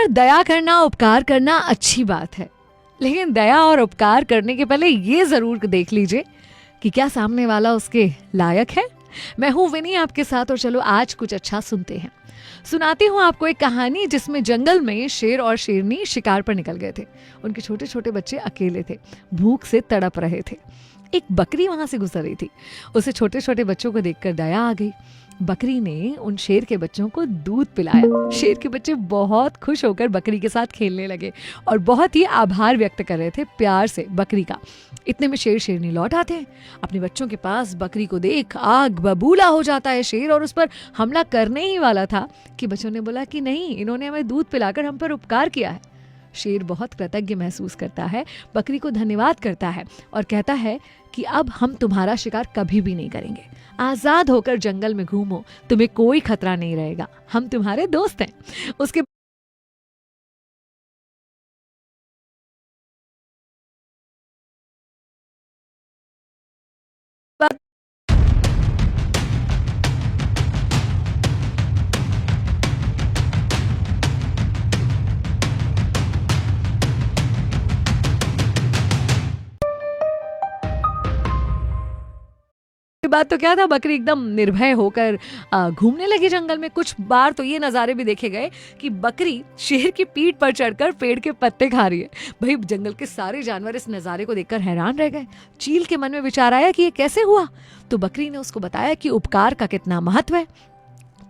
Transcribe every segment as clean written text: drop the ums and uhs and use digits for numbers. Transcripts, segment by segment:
यार दया करना, उपकार करना अच्छी बात है, लेकिन दया और उपकार करने के पहले ये जरूर देख लीजिए कि क्या सामने वाला उसके लायक है। मैं हूं विनी आपके साथ और चलो आज कुछ अच्छा सुनते हैं। सुनाती हूँ आपको एक कहानी जिसमें जंगल में शेर और शेरनी शिकार पर निकल गए थे। उनके छोटे छोटे बच्चे अकेले थे, भूख से तड़प रहे थे। एक बकरी वहां से गुजर रही थी। उसे छोटे छोटे बच्चों को देखकर दया आ गई। बकरी ने उन शेर के बच्चों को दूध पिलाया। शेर के बच्चे बहुत खुश होकर बकरी के साथ खेलने लगे और बहुत ही आभार व्यक्त कर रहे थे प्यार से बकरी का। इतने में शेर शेरनी लौट आते हैं। अपने बच्चों के पास बकरी को देख आग बबूला हो जाता है शेर और उस पर हमला करने ही वाला था कि बच्चों ने बोला कि नहीं, इन्होंने हमें दूध पिलाकर हम पर उपकार किया है। शेर बहुत कृतज्ञ महसूस करता है, बकरी को धन्यवाद करता है और कहता है कि अब हम तुम्हारा शिकार कभी भी नहीं करेंगे। आजाद होकर जंगल में घूमो, तुम्हें कोई खतरा नहीं रहेगा, हम तुम्हारे दोस्त हैं। उसके बाद के बाद तो क्या था, बकरी एकदम निर्भय होकर घूमने लगी जंगल में। कुछ बार तो ये नज़ारे भी देखे गए कि बकरी शेर की पीठ पर चढ़कर पेड़ के पत्ते खा रही है। भाई जंगल के सारे जानवर इस नज़ारे को देखकर हैरान रह गए। चील के मन में विचार आया कि ये कैसे हुआ, तो बकरी ने उसको बताया कि उपकार का कितना महत्व है।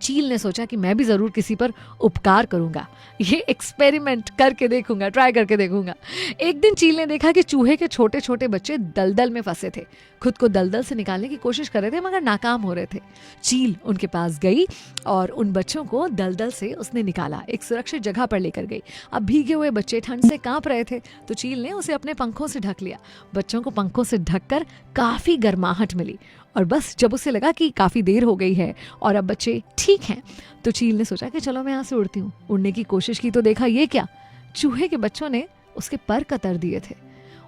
चील ने सोचा कि मैं भी जरूर किसी पर उपकार करूंगा, ये एक्सपेरिमेंट करके देखूंगा, ट्राई करके देखूंगा। एक दिन चील ने देखा कि चूहे के छोटे छोटे बच्चे दलदल में फंसे थे। खुद को दलदल से निकालने की कोशिश कर रहे थे मगर नाकाम हो रहे थे। चील उनके पास गई और उन बच्चों को दलदल से उसने निकाला, एक सुरक्षित जगह पर लेकर गई। अब भीगे हुए बच्चे ठंड से कांप रहे थे तो चील ने उसे अपने पंखों से ढक लिया। बच्चों को पंखों से ढककर काफी गर्माहट मिली और बस जब उसे लगा कि काफ़ी देर हो गई है और अब बच्चे ठीक हैं, तो चील ने सोचा कि चलो मैं यहाँ से उड़ती हूँ। उड़ने की कोशिश की तो देखा ये क्या, चूहे के बच्चों ने उसके पर कतर दिए थे।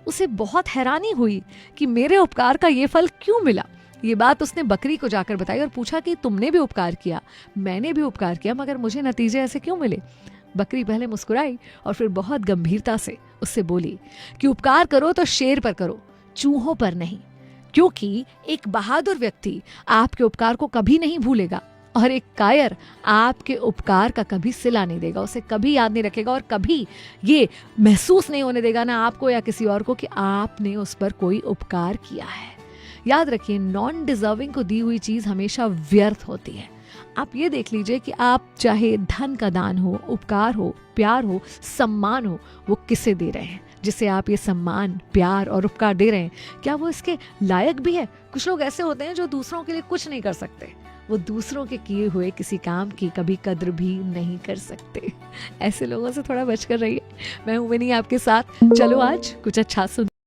उसे बहुत हैरानी हुई कि मेरे उपकार का ये फल क्यों मिला। ये बात उसने बकरी को जाकर बताई और पूछा कि तुमने भी उपकार किया, मैंने भी उपकार किया, मगर मुझे नतीजे ऐसे क्यों मिले। बकरी पहले मुस्कुराई और फिर बहुत गंभीरता से उससे बोली कि उपकार करो तो शेर पर करो, चूहों पर नहीं, क्योंकि एक बहादुर व्यक्ति आपके उपकार को कभी नहीं भूलेगा और एक कायर आपके उपकार का कभी सिला नहीं देगा, उसे कभी याद नहीं रखेगा और कभी ये महसूस नहीं होने देगा ना आपको या किसी और को कि आपने उस पर कोई उपकार किया है। याद रखिए, नॉन डिजर्विंग को दी हुई चीज हमेशा व्यर्थ होती है। आप ये देख लीजिए कि आप चाहे धन का दान हो, उपकार हो, प्यार हो, सम्मान हो, वो किसे दे रहे हैं। जिसे आप ये सम्मान, प्यार और उपकार दे रहे हैं, क्या वो इसके लायक भी है। कुछ लोग ऐसे होते हैं जो दूसरों के लिए कुछ नहीं कर सकते, वो दूसरों के किए हुए किसी काम की कभी कद्र भी नहीं कर सकते। ऐसे लोगों से थोड़ा बचकर रहिए। मैं हूं विनी आपके साथ। चलो आज कुछ अच्छा सुन